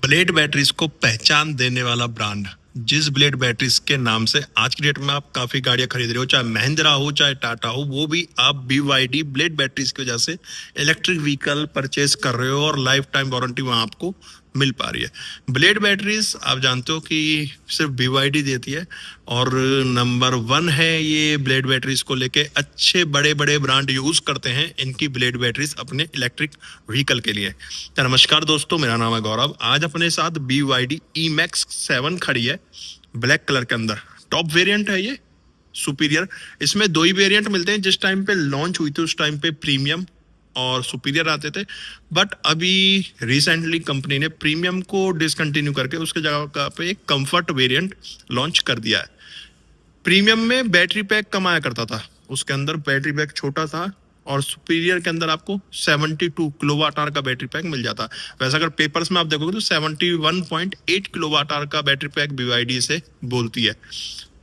Blade batteries को पहचान देने वाला ब्रांड। जिस ब्लेड बैटरीज के नाम से आज की डेट में आप काफी गाड़ियां खरीद रहे हो, चाहे महिंद्रा हो चाहे टाटा हो, वो भी आप BYD ब्लेड बैटरीज की वजह से इलेक्ट्रिक व्हीकल परचेज कर रहे हो और लाइफ टाइम वारंटी वहां आपको मिल पा रही है। ब्लेड बैटरीज आप जानते हो कि सिर्फ BYD देती है और नंबर 1 है ये ब्लेड बैटरीज को लेके। अच्छे बड़े बड़े ब्रांड यूज करते हैं इनकी ब्लेड बैटरीज अपने इलेक्ट्रिक व्हीकल के लिए। तो नमस्कार दोस्तों, मेरा नाम है गौरव। आज अपने साथ BYD E-Max 7 खड़ी है ब्लैक कलर के अंदर। टॉप वेरिएंट है ये, सुपीरियर। इसमें दो ही वेरिएंट मिलते हैं। जिस टाइम पे लॉन्च हुई थी उस टाइम पे प्रीमियम और सुपीरियर आते थे, बट अभी रिसेंटली कंपनी ने प्रीमियम को डिसकंटिन्यू करके उसके जगह पे एक कंफर्ट वेरिएंट लॉन्च कर दिया है। प्रीमियम में बैटरी पैक कम आया करता था, उसके अंदर बैटरी पैक छोटा था, और सुपीरियर के अंदर आपको 72 किलोवाट आवर का बैटरी पैक मिल जाता। वैसे अगर पेपर्स में आप देखोगे तो 71.8 किलोवाट आवर का बैटरी पैक BYD से बोलती है।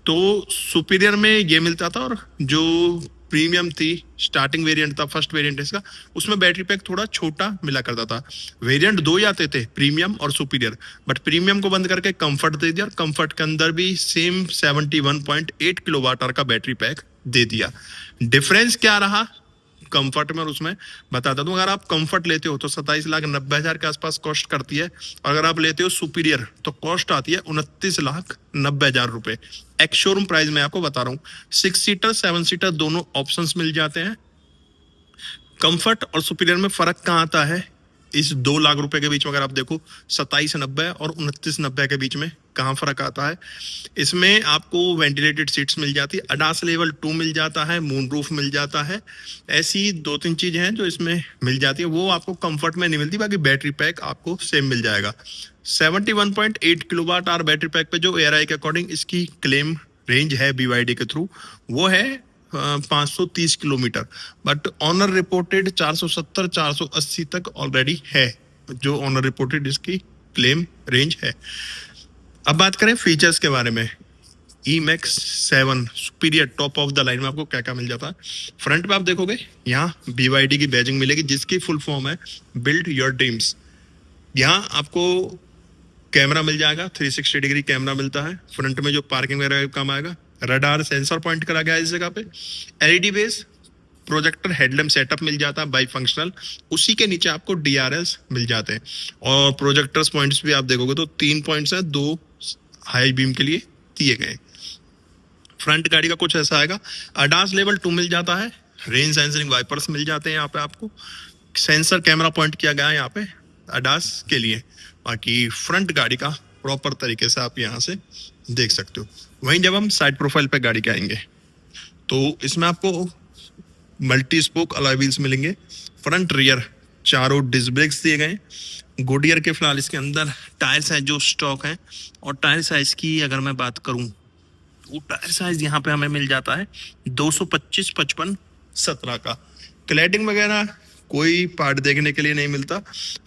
तो सुपीरियर में ये मिलता था, और जो प्रीमियम थी स्टार्टिंग वेरिएंट था, फर्स्ट वेरिएंट इसका, उसमें बैटरी पैक थोड़ा छोटा मिला करता था। वेरिएंट दो ही आते थे, प्रीमियम और सुपीरियर, बट प्रीमियम को बंद करके कंफर्ट दे दिया और कंफर्ट के अंदर भी सेम 71.8 किलोवाट आवर का बैटरी पैक दे दिया। डिफरेंस क्या रहा कंफर्ट में और उसमें बताता दूं। अगर आप कंफर्ट लेते हो तो 27,90,000 के आसपास कॉस्ट करती है, और अगर आप लेते हो सुपीरियर तो कॉस्ट आती है 29,90,000 रुपए। एक्स शोरूम प्राइस में आपको बता रहा हूँ। 6 सीटर 7 सीटर दोनों ऑप्शंस मिल जाते हैं। कंफर्ट और सुपीरियर में फर्क कहाँ आता है? इस 2 लाख रुपए के बीच में अगर आप देखो 27,90 और 29,90 के बीच में कहाँ फर्क आता है? इसमें आपको वेंटिलेटेड सीट्स मिल जाती है, अडास लेवल 2 मिल जाता है, मून रूफ मिल जाता है। ऐसी 2-3 चीजें हैं जो इसमें मिल जाती है, वो आपको कंफर्ट में नहीं मिलती। बाकी बैटरी पैक आपको सेम मिल जाएगा। 71.8 किलोवाट आवर बैटरी पैक पे जो ARAI के अकॉर्डिंग इसकी क्लेम रेंज है BYD के थ्रू, वो है 530 किलोमीटर, बट ऑनर रिपोर्टेड 470-480 तक ऑलरेडी है, जो ऑनर रिपोर्टेड इसकी क्लेम रेंज है। अब बात करें फीचर्स के बारे में। E-Max 7 superior top of the line में आपको क्या क्या मिल जाता है? फ्रंट पे आप देखोगे यहाँ BYD की बैजिंग मिलेगी, जिसकी फुल फॉर्म है बिल्ड योर ड्रीम्स। यहाँ आपको कैमरा मिल जाएगा, 360 डिग्री कैमरा मिलता है। फ्रंट में जो पार्किंग वगैरह काम आएगा, रडार सेंसर पॉइंट करा गया है इस जगह पे। LED base projector headlamp setup मिल जाता है बाई फंक्शनल। उसी के नीचे आपको DRLs मिल जाते हैं, और प्रोजेक्टर्स पॉइंट्स भी आप देखोगे तो 3 पॉइंट्स है, 2 हाई बीम के लिए दिए गए। फ्रंट गाड़ी का कुछ ऐसा आएगा। अडास लेवल 2 मिल जाता है, रेन सेंसरिंग वाइपर्स मिल जाते हैं यहाँ पे आपको, सेंसर कैमरा पॉइंट किया गया है यहाँ पे अडास के लिए। बाकी फ्रंट गाड़ी का प्रॉपर तरीके से आप यहाँ से देख सकते हो। वहीं जब हम साइड प्रोफाइल पे गाड़ी के आएंगे तो इसमें आपको मल्टी स्पोक अलॉय व्हील्स मिलेंगे। फ्रंट रियर चारों डिस्क ब्रेक्स दिए गए। गुडियर के फिलहाल इसके अंदर टायर साइज जो स्टॉक है, और टायर साइज की अगर मैं बात करूं, वो टायर साइज यहाँ पे हमें मिल जाता है 225, 55, 17 का। क्लैडिंग वगैरह कोई पार्ट देखने के लिए नहीं मिलता।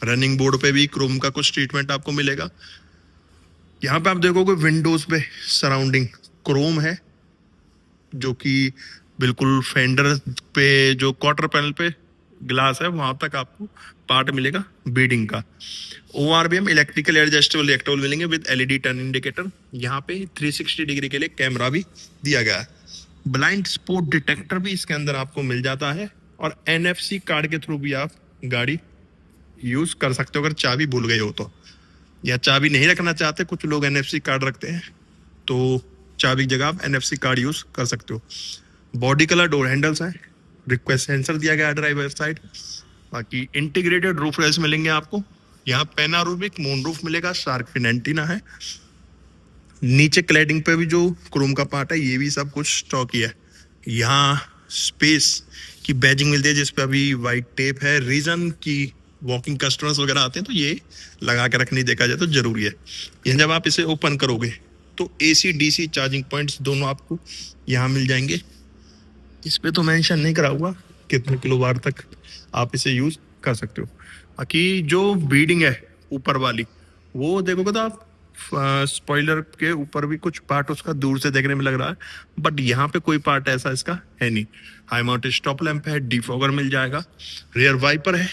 रनिंग बोर्ड पे भी क्रोम का कुछ ट्रीटमेंट आपको मिलेगा। यहाँ पे आप देखोगे विंडोज पे सराउंडिंग क्रोम है, जो कि बिल्कुल फेंडर पे जो क्वार्टर पैनल पे ग्लास है वहां तक आपको पार्ट मिलेगा बीडिंग का। ORBM इलेक्ट्रिकल एडजस्टेबल रिएक्टेबल मिलेंगे विद LED टर्न इंडिकेटर। यहाँ पे 360 डिग्री के लिए कैमरा भी दिया गया है। ब्लाइंड स्पॉट डिटेक्टर भी इसके अंदर आपको मिल जाता है, और NFC कार्ड के थ्रू भी आप गाड़ी यूज कर सकते हो अगर चाबी भूल गए हो तो, या चाबी नहीं रखना चाहते। कुछ लोग NFC कार्ड रखते हैं, तो चाबी की जगह आप NFC कार्ड यूज कर सकते हो। बॉडी कलर डोर हैंडल्स है, रिक्वेस्ट सेंसर दिया गया है ड्राइवर साइड। बाकी इंटीग्रेटेड रूफ रेल्स मिलेंगे आपको। यहाँ पैनारोमिक मून रूफ मिलेगा, शार्क फिन एंटीना है। नीचे क्लैडिंग पे भी जो क्रोम का पार्ट है, ये भी सब कुछ स्टॉक ही है। यहाँ स्पेस की बैजिंग मिलती है, जिसपे अभी व्हाइट टेप है। रीजन की वॉकिंग कस्टमर्स वगैरह आते हैं तो ये लगा के रखनी, देखा जाए तो जरूरी है। ये जब आप इसे ओपन करोगे तो AC DC चार्जिंग पॉइंट्स दोनों आपको यहाँ मिल जाएंगे। इस पे तो मेंशन नहीं करा हुआ कितने किलोवाट तक आप इसे यूज कर सकते हो। बाकी जो बीडिंग है ऊपर वाली, वो देखोगे तो आप स्पॉइलर के ऊपर भी कुछ पार्ट उसका दूर से देखने में लग रहा है, बट यहाँ पे कोई पार्ट ऐसा इसका है नहीं। हाई माउंटेड स्टॉप लैंप है, डिफॉगर मिल जाएगा, रियर वाइपर है,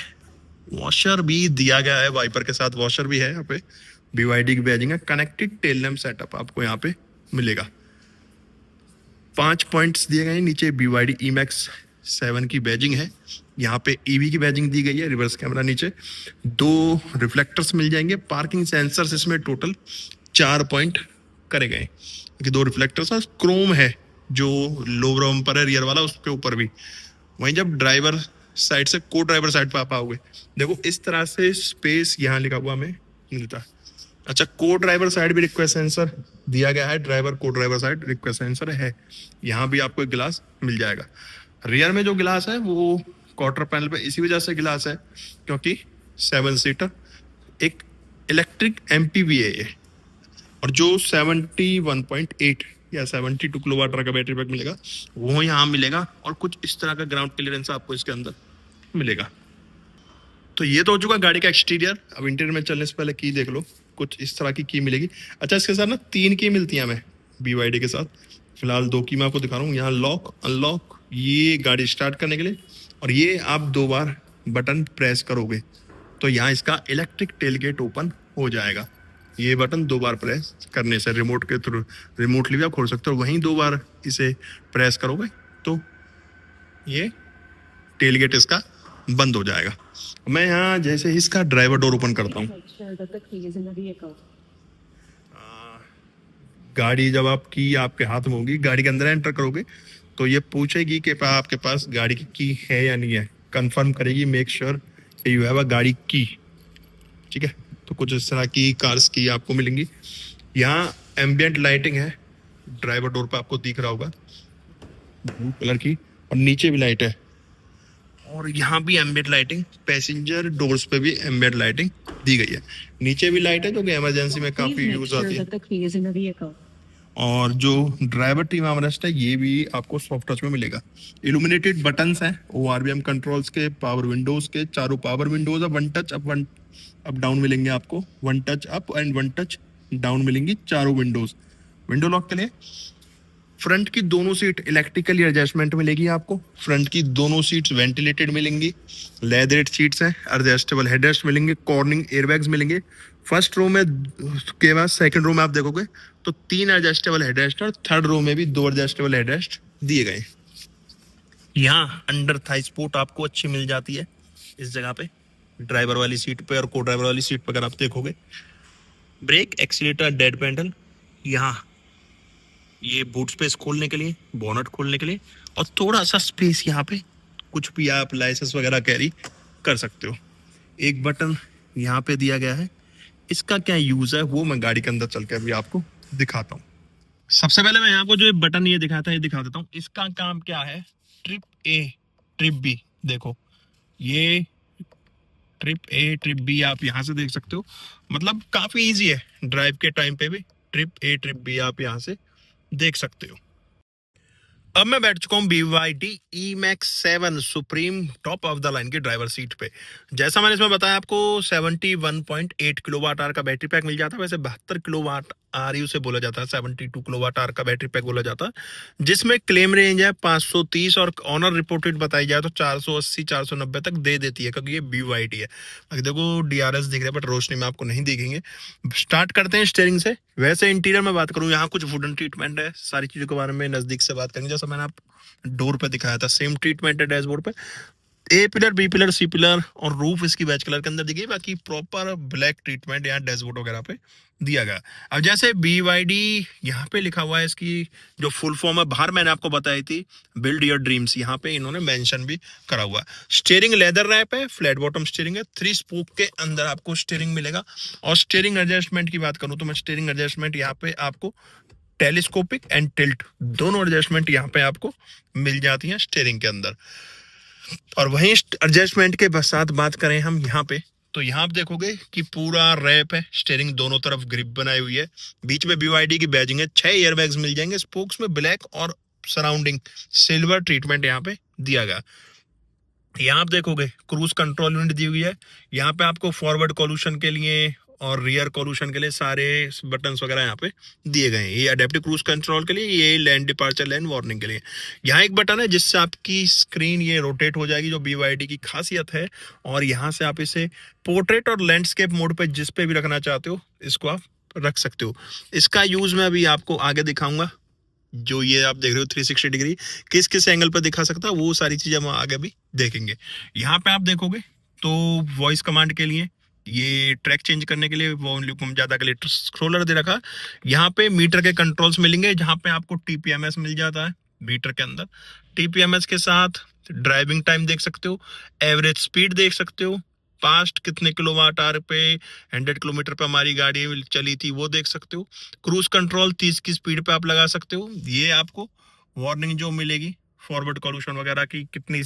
वॉशर भी दिया गया है, वाइपर के साथ वॉशर भी है यहाँ पे। BYD की बैजिंग है। कनेक्टेड टेल लैम्प सेटअप आपको यहाँ पे मिलेगा। 5 पॉइंट्स दिए गए हैं नीचे। BYD E-Max 7 की बैजिंग है। यहाँ पे EV की बैजिंग दी गई है। रिवर्स कैमरा नीचे। 2 रिफ्लेक्टर्स मिल जाएंगे। पार्किंग सेंसर्स इसमें टोटल 4 पॉइंट करे गए, कि 2 रिफ्लेक्टर्स और क्रोम है जो लो बम्पर है रियर वाला, उसके ऊपर भी। वहीं जब ड्राइवर साइड से को ड्राइवर साइड पे आप आओगे, देखो इस तरह से स्पेस यहाँ लिखा हुआ हमें मिलता है। अच्छा, को ड्राइवर साइड भी रिक्वेस्ट सेंसर दिया गया है। ड्राइवर को ड्राइवर साइड रिक्वेस्ट सेंसर है। यहाँ भी आपको एक गिलास मिल जाएगा। रियर में जो गिलास है वो क्वार्टर पैनल पे इसी वजह से गिलास है क्योंकि 7 सीटर एक इलेक्ट्रिक MPV है ये। और जो 71.8 या 72 किलोवाट का बैटरी पैक मिलेगा वो यहाँ मिलेगा। और कुछ इस तरह का ग्राउंड क्लियरेंस आपको इसके अंदर मिलेगा। तो ये तो हो चुका गाड़ी का एक्सटीरियर। अब इंटीरियर में चलने से पहले की देख लो। कुछ इस तरह की मिलेगी। अच्छा, इसके साथ ना 3 की मिलती है हमें BYD के साथ। फिलहाल 2 की मैं आपको दिखा रहा हूँ। यहाँ लॉक अनलॉक, ये गाड़ी स्टार्ट करने के लिए, और ये आप 2 बार बटन प्रेस करोगे तो यहाँ इसका इलेक्ट्रिक टेलगेट ओपन हो जाएगा। ये बटन 2 बार प्रेस करने से रिमोट के थ्रू रिमोटली भी आप खोल सकते हो। वहीं 2 बार इसे प्रेस करोगे तो ये टेलगेट इसका बंद हो जाएगा। मैं यहाँ जैसे इसका ड्राइवर डोर ओपन करता हूँ, गाड़ी जब आपकी आपके हाथ में होगी, गाड़ी के अंदर एंटर करोगे तो ये पूछेगी कि आपके पास गाड़ी की है या नहीं है। कंफर्म करेगी, make sure you have a गाड़ी की। ठीक है, तो कुछ इस तरह की कार्स की आपको मिलेंगी। यहाँ एम्बियंट लाइटिंग है। ड्राइवर डोर पे आपको दिख रहा होगा ब्लू कलर की, और नीचे भी लाइट है। और यहाँ भी एम्बियंट लाइटिंग, पैसेंजर डोर्स पे भी एम्बियंट लाइटिंग दी गई है। नीचे भी लाइट है जो कि इमरजेंसी में काफी यूज आती है। और जो ड्राइवर टीम आर्मरेस्ट है ये भी आपको सॉफ्ट टच में मिलेगा। इल्यूमिनेटेड बटन्स हैं ORVM कंट्रोल्स के, पावर विंडोज के। चारों पावर विंडोज है। 1 टच अप 1 अप डाउन मिलेंगे आपको। 1 touch up and 1 touch down मिलेंगी चारों विंडोज। विंडो लॉक के लिए फ्रंट की दोनों सीट इलेक्ट्रिकली एडजस्टमेंट मिलेगी आपको। फ्रंट की दोनों सीट्स वेंटिलेटेड मिलेंगी। लेदरेड सीट्स हैं। एडजस्टेबल हेडरेस्ट मिलेंगे। कॉर्निंग एयरबैग्स मिलेंगे। फर्स्ट रो में के बाद सेकंड रो में आप देखोगे तो 3 एडजस्टेबल हेडरेस्ट और थर्ड रो में भी 2 एडजस्टेबल हेडरेस्ट दिए गए। यहाँ अंडर थाई सपोर्ट आपको अच्छी मिल जाती है इस जगह पे, ड्राइवर वाली सीट पे और को ड्राइवर वाली सीट पे अगर आप देखोगे। ब्रेक, एक्सीलेटर, डेड पैडल, यहाँ ये बूट स्पेस खोलने के लिए, बोनट खोलने के लिए, और थोड़ा सा स्पेस यहाँ पे कुछ भी आप लाइसेंस वगैरह कैरी कर सकते हो। एक बटन यहाँ पे दिया गया है। इसका क्या यूज है वो मैं गाड़ी के अंदर चल के अभी आपको दिखाता हूँ। सबसे पहले मैं यहाँ को जो बटन ये दिखाता है ये दिखा देता हूँ। इसका काम क्या है, ट्रिप A ट्रिप B, देखो ये ट्रिप A ट्रिप B आप यहाँ से देख सकते हो। मतलब काफी इजी है ड्राइव के टाइम पे भी। ट्रिप A ट्रिप B आप यहाँ से देख सकते हो। अब मैं बैठ चुका हूँ BYD E-Max 7 supreme top of the line की ड्राइवर सीट पे। जैसा मैंने इसमें बताया आपको 71.8 किलोवाट आवर का बैटरी पैक मिल जाता है। वैसे 72 किलोवाट आवर उसे बोला जाता है, 72 किलोवाट आवर का बैटरी पैक बोला जाता है, जिसमें क्लेम रेंज है 530 और ऑनर रिपोर्टेड बताई जाए तो 480 490 तक दे देती है क्योंकि ये BYD है। अगर देखो DRS दिख रहा है बट रोशनी में आपको नहीं दिखेंगे। स्टार्ट करते हैं स्टीयरिंग से। वैसे इंटीरियर में बात करूं, यहाँ कुछ वुडन ट्रीटमेंट है। सारी चीजों के बारे में नजदीक से बात करेंगे। जैसा मैंने आप डोर पे दिखाया था सेम ट्रीटमेंट है डैशबोर्ड पे। A pillar, B pillar, C pillar और रूफ इसकी बेज कलर के अंदर दिखी। बाकी प्रॉपर ब्लैक ट्रीटमेंट यहाँ डैशबोर्ड वगैरह पे दिया गया। अब जैसे BYD यहाँ पे लिखा हुआ है, इसकी जो फुल फॉर्म है बाहर मैंने आपको बताई थी, बिल्ड योर ड्रीम्स, यहाँ पे इन्होंने मेंशन भी करा हुआ है। स्टीयरिंग लेदर रैप है, फ्लैट बॉटम स्टीयरिंग है। 3 स्पोक के अंदर आपको स्टीयरिंग मिलेगा। और स्टीयरिंग एडजस्टमेंट की बात करूँ तो मैं स्टीयरिंग एडजस्टमेंट यहाँ पे आपको टेलीस्कोपिक एंड टिल्ट दोनों एडजस्टमेंट यहाँ पे आपको मिल जाती हैं स्टीयरिंग के अंदर। और वहीं एडजस्टमेंट के साथ बात करें हम यहाँ पे, तो यहाँ आप देखोगे कि पूरा रैप है। स्टीयरिंग दोनों तरफ ग्रिप बनाई हुई है। बीच में BYD की बैजिंग है। 6 एयरबैग्स मिल जाएंगे। स्पोक्स में ब्लैक और सराउंडिंग सिल्वर ट्रीटमेंट यहाँ पे दिया गया। यहाँ आप देखोगे क्रूज कंट्रोल यूनिट दी हुई है। यहाँ पे आपको फॉरवर्ड कॉल्यूशन के लिए और रियर कॉल्यूशन के लिए सारे बटन्स वगैरह यहाँ पे दिए गए हैं। ये अडेप्टिव क्रूज कंट्रोल के लिए, ये लैंड डिपार्चर लैंड वार्निंग के लिए। यहाँ एक बटन है जिससे आपकी स्क्रीन ये रोटेट हो जाएगी, जो BYD की खासियत है। और यहाँ से आप इसे पोर्ट्रेट और लैंडस्केप मोड पे जिस पे भी रखना चाहते हो इसको आप रख सकते हो। इसका यूज मैं अभी आपको आगे दिखाऊंगा। जो ये आप देख रहे हो 360 डिग्री किस किस एंगल पर दिखा सकता है, वो सारी चीजें हम आगे भी देखेंगे। यहाँ पे आप देखोगे तो वॉइस कमांड के लिए, ये ट्रैक चेंज करने के लिए, वॉल्यूम ज्यादा के लिए स्क्रोलर दे रखा। यहाँ पे मीटर के कंट्रोल्स मिलेंगे, जहाँ पे आपको TPMS मिल जाता है मीटर के अंदर। TPMS के साथ ड्राइविंग टाइम देख सकते हो, एवरेज स्पीड देख सकते हो, पास्ट कितने किलोवाट आवर पे 100 किलोमीटर पे हमारी गाड़ी चली थी वो देख सकते हो। क्रूज कंट्रोल 30 की स्पीड पे आप लगा सकते हो। ये आपको वार्निंग जो मिलेगी फॉरवर्ड कॉल्यूशन वगैरह की कितनी,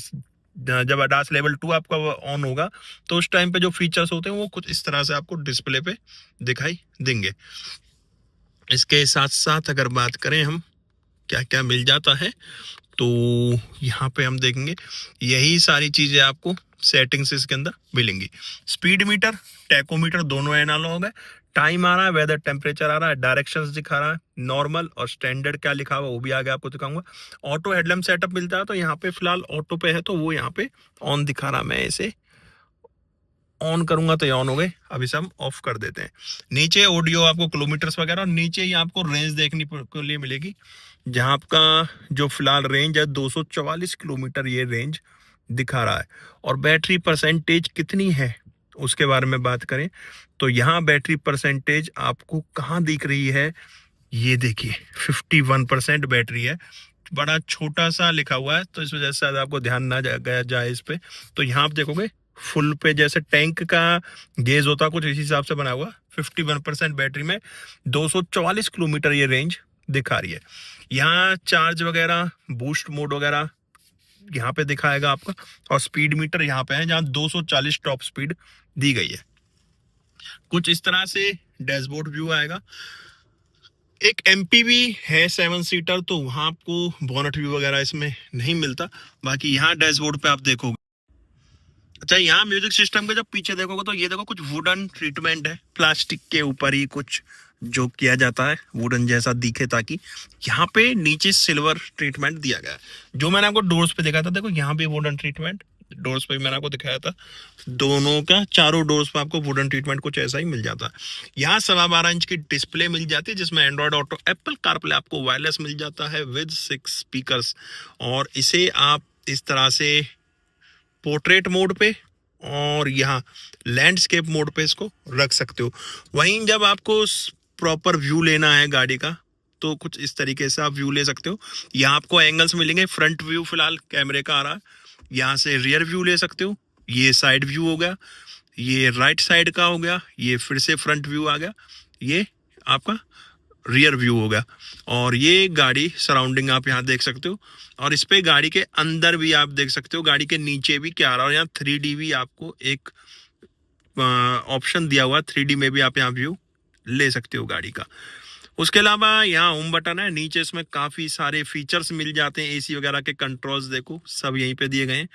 जब ADAS लेवल 2 आपका ऑन होगा तो उस टाइम पे जो फीचर्स होते हैं वो कुछ इस तरह से आपको डिस्प्ले पे दिखाई देंगे। इसके साथ साथ अगर बात करें हम क्या क्या मिल जाता है, तो यहाँ पे हम देखेंगे यही सारी चीजें आपको सेटिंग्स इसके अंदर मिलेंगी। स्पीड मीटर, टैकोमीटर दोनों एनालॉग है। टाइम आ रहा है, वेदर टेम्परेचर आ रहा है, डायरेक्शंस दिखा रहा है, नॉर्मल और स्टैंडर्ड क्या लिखा हुआ वो भी आगे आपको दिखाऊंगा। ऑटो हेडलैम्प सेटअप मिलता है, तो यहाँ पे फिलहाल ऑटो पे है तो वो यहाँ पे ऑन दिखा रहा है। मैं इसे ऑन करूंगा तो ये ऑन हो गए, अब इसे हम ऑफ कर देते हैं। नीचे ऑडियो आपको किलोमीटर्स वगैरह, और नीचे ही आपको रेंज देखने के लिए मिलेगी, जहां आपका जो फिलहाल रेंज है 244 किलोमीटर ये रेंज दिखा रहा है। और बैटरी परसेंटेज कितनी है उसके बारे में बात करें तो यहाँ बैटरी परसेंटेज आपको कहाँ दिख रही है, ये देखिए 51% बैटरी है। बड़ा छोटा सा लिखा हुआ है तो इस वजह से आपको ध्यान ना गया जाए इस पे। तो यहाँ आप देखोगे फुल पे जैसे टैंक का गेज होता कुछ इसी हिसाब से बना हुआ, 51% बैटरी में 244 किलोमीटर ये रेंज दिखा रही है। यहाँ चार्ज वगैरह, बूस्ट मोड वगैरह यहाँ पे दिखाएगा आपका, और स्पीड मीटर यहाँ पे है जहाँ 240 टॉप स्पीड दी गई है। कुछ इस तरह से डैशबोर्ड व्यू आएगा। एक MPV है 7 सीटर, तो वहां आपको बोनट व्यू वगैरह इसमें नहीं मिलता। बाकी यहाँ डैशबोर्ड पे आप देखोगे, अच्छा यहाँ म्यूजिक सिस्टम के जब पीछे देखोगे तो ये देखो कुछ वुडन ट्रीटमेंट है, प्लास्टिक के ऊपर ही कुछ जो किया जाता है वुडन जैसा दिखे, ताकि यहाँ पे नीचे सिल्वर ट्रीटमेंट दिया गया है। जो मैंने आपको डोर्स पे देखा था, देखो यहाँ भी वुडन ट्रीटमेंट, डोर्स पे भी मैंने आपको दिखाया था, दोनों का चारों डोर्स पे आपको वुडन ट्रीटमेंट कुछ ऐसा ही मिल जाता है। यहाँ 12.5 इंच की डिस्प्ले मिल जाती है, जिसमें एंड्रॉइड ऑटो, एप्पल कारप्ले आपको वायरलेस मिल जाता है विद 6 स्पीकर्स। और इसे आप इस तरह से पोर्ट्रेट मोड पे और यहाँ लैंडस्केप मोड पे इसको रख सकते हो। वहीं जब आपको प्रॉपर व्यू लेना है गाड़ी का तो कुछ इस तरीके से आप व्यू ले सकते हो। यहाँ आपको एंगल्स मिलेंगे, फ्रंट व्यू फिलहाल कैमरे का आ रहा है, यहाँ से रियर व्यू ले सकते हो, ये साइड व्यू हो गया, ये राइट साइड का हो गया, ये फिर से फ्रंट व्यू आ गया, ये आपका रियर व्यू हो गया। और ये गाड़ी सराउंडिंग आप यहाँ देख सकते हो, और इस पे गाड़ी के अंदर भी आप देख सकते हो, गाड़ी के नीचे भी क्या आ रहा है। और यहाँ 3D भी आपको एक ऑप्शन दिया हुआ, 3D में भी आप यहाँ व्यू ले सकते हो गाड़ी का। उसके अलावा यहाँ होम बटन है, नीचे इसमें काफी सारे फीचर्स मिल जाते हैं। AC वगैरह के कंट्रोल्स देखो सब यहीं पे दिए गए हैं।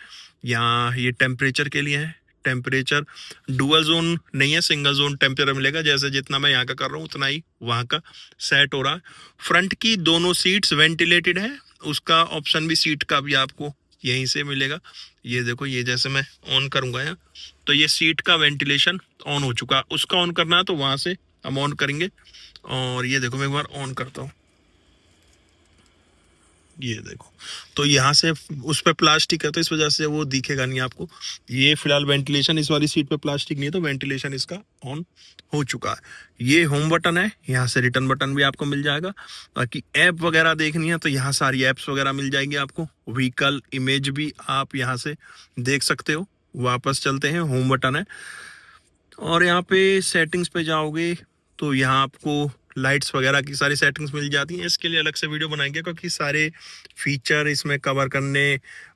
यहाँ ये टेम्परेचर के लिए है, टेम्परेचर डुअल जोन नहीं है, सिंगल जोन टेम्परेचर मिलेगा, जैसे जितना मैं यहाँ का कर रहा हूँ उतना ही वहाँ का सेट हो रहा है। फ्रंट की दोनों सीट्स वेंटिलेटेड है, उसका ऑप्शन भी सीट का भी आपको यहीं से मिलेगा। ये देखो, ये जैसे मैं ऑन करूंगा यहाँ तो ये सीट का वेंटिलेशन ऑन हो चुका है। उसका ऑन करना है तो वहां से हम ऑन करेंगे। और ये देखो मैं एक बार ऑन करता हूँ, ये देखो तो यहाँ से उस पे प्लास्टिक है तो इस वजह से वो दिखेगा नहीं आपको। ये फिलहाल वेंटिलेशन इस वाली सीट पे प्लास्टिक नहीं है तो वेंटिलेशन इसका ऑन हो चुका है। ये होम बटन है, यहाँ से रिटर्न बटन भी आपको मिल जाएगा। बाकी ऐप वगैरह देखनी है तो यहाँ सारी ऐप्स वगैरह मिल जाएंगी आपको। व्हीकल इमेज भी आप यहाँ से देख सकते हो। वापस चलते हैं, होम बटन है और यहाँ पे सेटिंग्स पे जाओगे तो यहाँ आपको लाइट्स वगैरह की सारी सेटिंग्स मिल जाती हैं। इसके लिए अलग से वीडियो बनाएंगे क्योंकि सारे फीचर इसमें कवर करने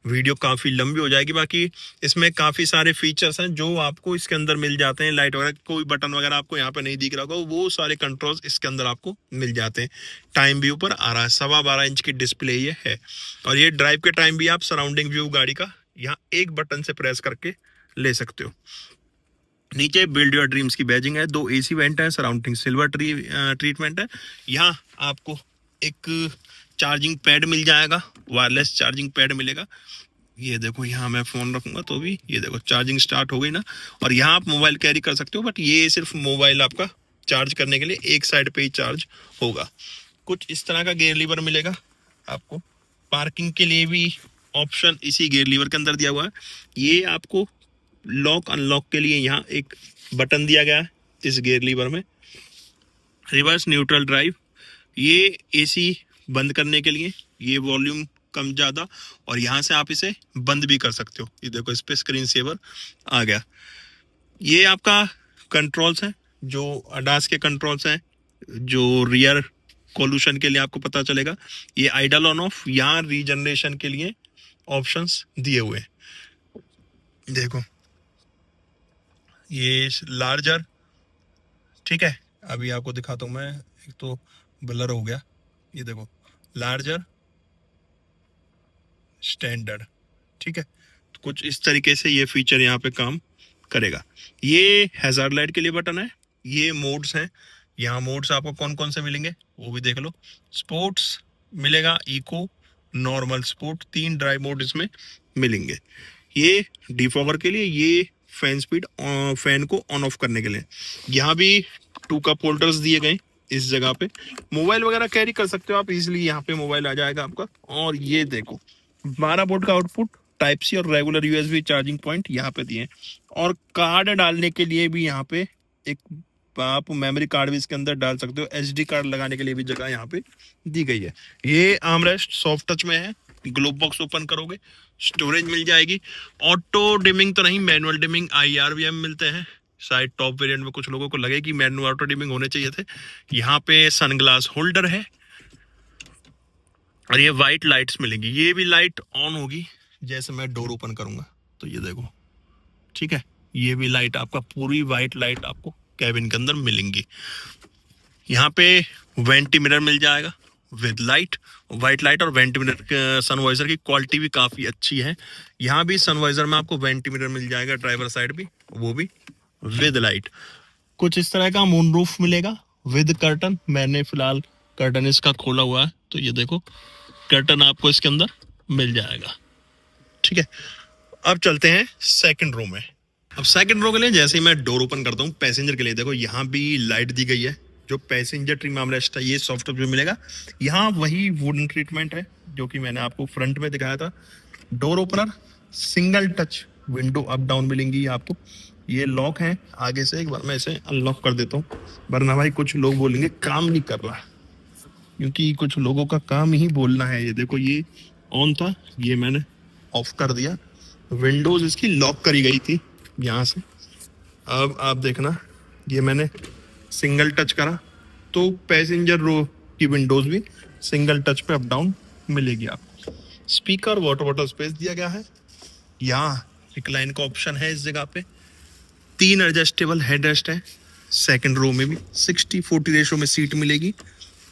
वीडियो काफ़ी लंबी हो जाएगी। बाकी इसमें काफ़ी सारे फीचर्स हैं जो आपको इसके अंदर मिल जाते हैं। लाइट वगैरह, कोई बटन वगैरह आपको यहाँ पे नहीं दिख रहा होगा, वो सारे कंट्रोल्स इसके अंदर आपको मिल जाते हैं। टाइम भी ऊपर आ रहा है, 12.25 इंच की डिस्प्ले ये है। और ये ड्राइव के टाइम भी आप सराउंडिंग व्यू गाड़ी का यहाँ एक बटन से प्रेस करके ले सकते हो। नीचे बिल्ड योर ड्रीम्स की बैजिंग है, 2 एसी वेंट है, सराउंडिंग सिल्वर ट्रीटमेंट है। यहाँ आपको एक चार्जिंग पैड मिल जाएगा, वायरलेस चार्जिंग पैड मिलेगा। ये देखो यहाँ मैं फोन रखूंगा तो भी ये देखो चार्जिंग स्टार्ट हो गई ना। और यहाँ आप मोबाइल कैरी कर सकते हो, बट ये सिर्फ मोबाइल आपका चार्ज करने के लिए एक साइड पे ही चार्ज होगा। कुछ इस तरह का गियर लीवर मिलेगा आपको। पार्किंग के लिए भी ऑप्शन इसी गियर लीवर के अंदर दिया हुआ है। ये आपको लॉक अनलॉक के लिए यहाँ एक बटन दिया गया है इस गियर लीवर में। रिवर्स न्यूट्रल ड्राइव, ये एसी बंद करने के लिए, ये वॉल्यूम कम ज़्यादा, और यहाँ से आप इसे बंद भी कर सकते हो। ये देखो इस पे स्क्रीन सेवर आ गया। ये आपका कंट्रोल्स हैं, जो अडास के कंट्रोल्स हैं, जो रियर कोल्यूशन के लिए आपको पता चलेगा। ये आइडल ऑन ऑफ, यहाँ रीजनरेशन के लिए ऑप्शंस दिए हुए हैं। देखो ये लार्जर, ठीक है, अभी आपको दिखाता हूँ मैं। एक तो ब्लर हो गया, ये देखो लार्जर, स्टैंडर्ड, ठीक है। तो कुछ इस तरीके से ये फीचर यहाँ पे काम करेगा। ये हैजार्ड लाइट के लिए बटन है। ये मोड्स हैं, यहाँ मोड्स आपको कौन कौन से मिलेंगे वो भी देख लो। स्पोर्ट्स मिलेगा, eco, normal, sport, 3 drive mode इसमें मिलेंगे। ये डिफॉगर के लिए, ये फैन स्पीड, फैन को ऑन ऑफ करने के लिए। यहाँ भी 2 कप होल्डर्स दिए गए इस जगह पे। मोबाइल वगैरह कैरी कर सकते हो आप इजीली, यहाँ पे मोबाइल आ जाएगा आपका। और ये देखो 12 वोल्ट का आउटपुट, टाइप सी और रेगुलर यूएसबी चार्जिंग पॉइंट यहाँ पे दिए हैं। और कार्ड डालने के लिए भी यहाँ पे एक, आप मेमोरी कार्ड भी इसके अंदर डाल सकते हो। एसडी कार्ड लगाने के लिए भी जगह यहाँ पे दी गई है। ये आर्मरेस्ट सॉफ्ट टच में है। ग्लोब बॉक्स ओपन करोगे, स्टोरेज मिल जाएगी। ऑटो डिमिंग तो नहीं, मैनुअल डिमिंग IRVM मिलते हैं। शायद टॉप वेरिएंट में कुछ लोगों को लगे कि मैनुअल ऑटो डिमिंग होने चाहिए थे। यहाँ पे सनग्लास होल्डर है, और ये वाइट लाइट्स मिलेंगी। ये भी लाइट ऑन होगी जैसे मैं डोर ओपन करूंगा, तो ये देखो, ठीक है। ये भी लाइट आपका, पूरी वाइट लाइट आपको कैबिन के अंदर मिलेंगी। यहाँ पे वेंटी मिरर मिल जाएगा विद लाइट, वाइट लाइट, और वेंटी मिरर सनवाइजर की क्वालिटी भी काफी अच्छी है। यहाँ भी सनवाइजर में आपको वेंटी मिरर मिल जाएगा, ड्राइवर साइड भी, वो भी विद लाइट। कुछ इस तरह का मून रूफ मिलेगा विद कर्टन। मैंने फिलहाल कर्टन इसका खोला हुआ है, तो ये देखो कर्टन आपको इसके अंदर मिल जाएगा, ठीक है। अब चलते हैं सेकंड रो में। अब सेकंड रो के लिए जैसे ही मैं डोर ओपन करता हूँ पैसेंजर के लिए, देखो यहाँ भी लाइट दी गई है। जो पैसेंजर ट्रिम आर्मरेस्ट है ये सॉफ्ट टच में मिलेगा। यहाँ वही वुडन ट्रीटमेंट है जो कि मैंने आपको फ्रंट में दिखाया था। Door opener, single touch window up down मिलेंगी आपको। ये लॉक है आगे से, एक बार मैं इसे अनलॉक कर देता हूँ, वरना भाई कुछ लोग बोलेंगे काम नहीं कर रहा, क्योंकि कुछ लोगों का काम ही बोलना है। ये देखो ये ऑन था, ये मैंने ऑफ कर दिया। विंडोज इसकी लॉक करी गई थी यहाँ से। अब आप देखना, ये मैंने सिंगल टच करा तो पैसेंजर रो की विंडोज भी सिंगल टच पे अप डाउन मिलेगी आपको। स्पीकर, वाटर बॉटल स्पेस दिया गया है। यहाँ रिक्लाइन का ऑप्शन है इस जगह पे। 3 एडजस्टेबल हेड रेस्ट है। सेकंड रो में भी 60-40 रेशो में सीट मिलेगी।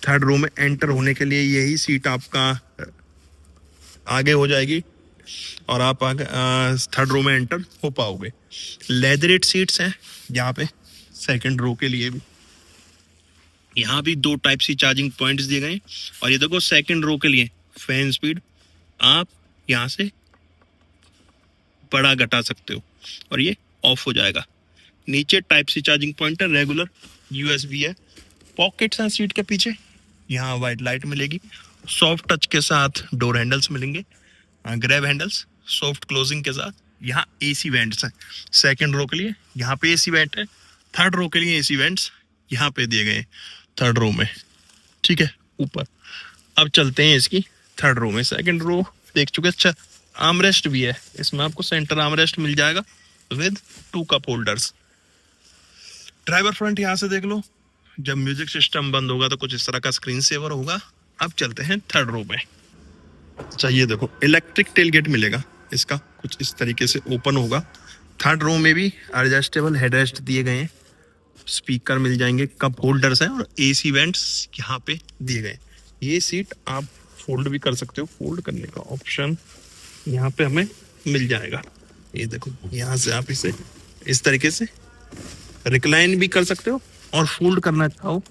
थर्ड रो में एंटर होने के लिए यही सीट आपका आगे हो जाएगी, और आप आगे थर्ड रो में एंटर हो पाओगे। लेदरेट सीट्स हैं यहाँ पे सेकंड रो के लिए भी। यहाँ भी 2 टाइप सी चार्जिंग पॉइंट्स दिए गए। और ये देखो सेकंड रो के लिए फैन स्पीड आप यहाँ से बड़ा घटा सकते हो, और ये ऑफ हो जाएगा। नीचे टाइप सी चार्जिंग पॉइंट है, रेगुलर USB है। पॉकेट्स हैं सीट के पीछे। यहाँ वाइट लाइट मिलेगी। सॉफ्ट टच के साथ डोर हैंडल्स मिलेंगे, ग्रैब हैंडल्स सॉफ्ट क्लोजिंग के साथ। यहाँ AC वेंट्स हैं सेकंड रो के लिए, यहाँ पे AC वेंट है। थर्ड रो के लिए AC वेंट्स यहाँ पे दिए गए थर्ड रो में, ठीक है, ऊपर। अब चलते हैं इसकी थर्ड रो में। सेकंड रो देख चुके। अच्छा, आर्मरेस्ट भी है इसमें, आपको सेंटर आर्मरेस्ट मिल जाएगा with 2 cup holders. Driver front यहाँ से देख लो। जब म्यूजिक सिस्टम बंद होगा तो कुछ इस तरह का स्क्रीन सेवर होगा। अब चलते हैं थर्ड रो में। अच्छा, ये देखो इलेक्ट्रिक टेलगेट मिलेगा इसका, कुछ इस तरीके से ओपन होगा। थर्ड रो में भी एडजस्टेबल हेडरेस्ट दिए गए हैं। स्पीकर मिल जाएंगे, कप होल्डर्स हैं, और AC वेंट्स यहाँ पे दिए गए। ये सीट आप फोल्ड भी कर सकते हो, फोल्ड करने का ऑप्शन यहाँ पे हमें मिल जाएगा। ये देखो यहाँ से आप इसे इस तरीके से रिक्लाइन भी कर सकते हो और फोल्ड करना चाहो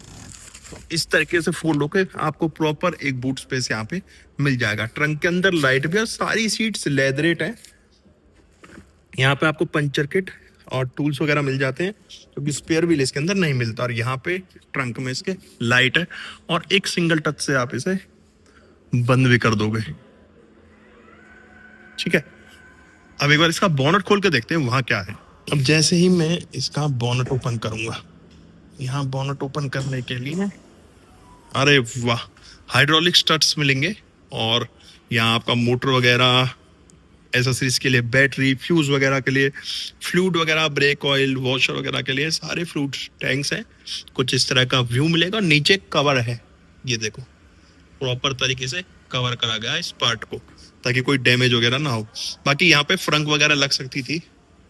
तो इस तरीके से फोल्ड होकर आपको प्रॉपर एक बूट स्पेस यहाँ पे मिल जाएगा। ट्रंक के अंदर लाइट भी है, सारी सीट्स लेदरेट है। यहाँ पे आपको पंचर किट और टूल्स वगैरह मिल जाते हैं क्योंकि स्पेयर व्हील इसके अंदर नहीं मिलता। और यहाँ पे ट्रंक में इसके लाइट है और एक सिंगल टच से आप इसे बंद भी कर दोगे। ठीक है, अब एक बार इसका बॉनेट खोल के देखते हैं वहां क्या है। अब जैसे ही मैं इसका बॉनेट ओपन करूंगा, यहाँ बॉनेट ओपन करने के लिए अरे वाह, हाइड्रोलिक स्टड्स मिलेंगे और यहाँ आपका मोटर वगैरह, एसेसरीज के लिए बैटरी, फ्यूज वगैरह के लिए फ्लूइड वगैरह, ब्रेक ऑयल, वॉशर वगैरह के लिए सारे फ्लूइड टैंक्स हैं। कुछ इस तरह का व्यू मिलेगा। नीचे कवर है, ये देखो प्रॉपर तरीके से कवर करा गया है इस पार्ट को ताकि कोई डैमेज वगैरह ना हो। बाकी यहाँ पे फ्रंक वगैरह लग सकती थी,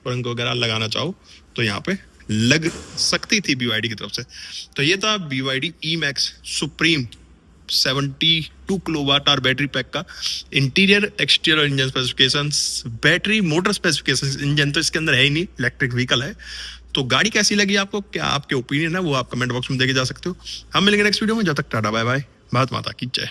फ्रंक वगैरह लगाना चाहो तो यहाँ पे लग सकती थी BYD की तरफ से। तो ये था BYD E-Max supreme 72 kilowatt hour battery pack का interior exterior engine specifications, battery motor specifications. Engine तो इसके अंदर है ही नहीं, इलेक्ट्रिक व्हीकल है। तो गाड़ी कैसी लगी आपको, क्या आपके ओपिनियन है वो आप कमेंट बॉक्स में देके जा सकते हो। हम मिलेंगे नेक्स्ट वीडियो में, जब तक टाटा बाय बाय, भारत माता की जय।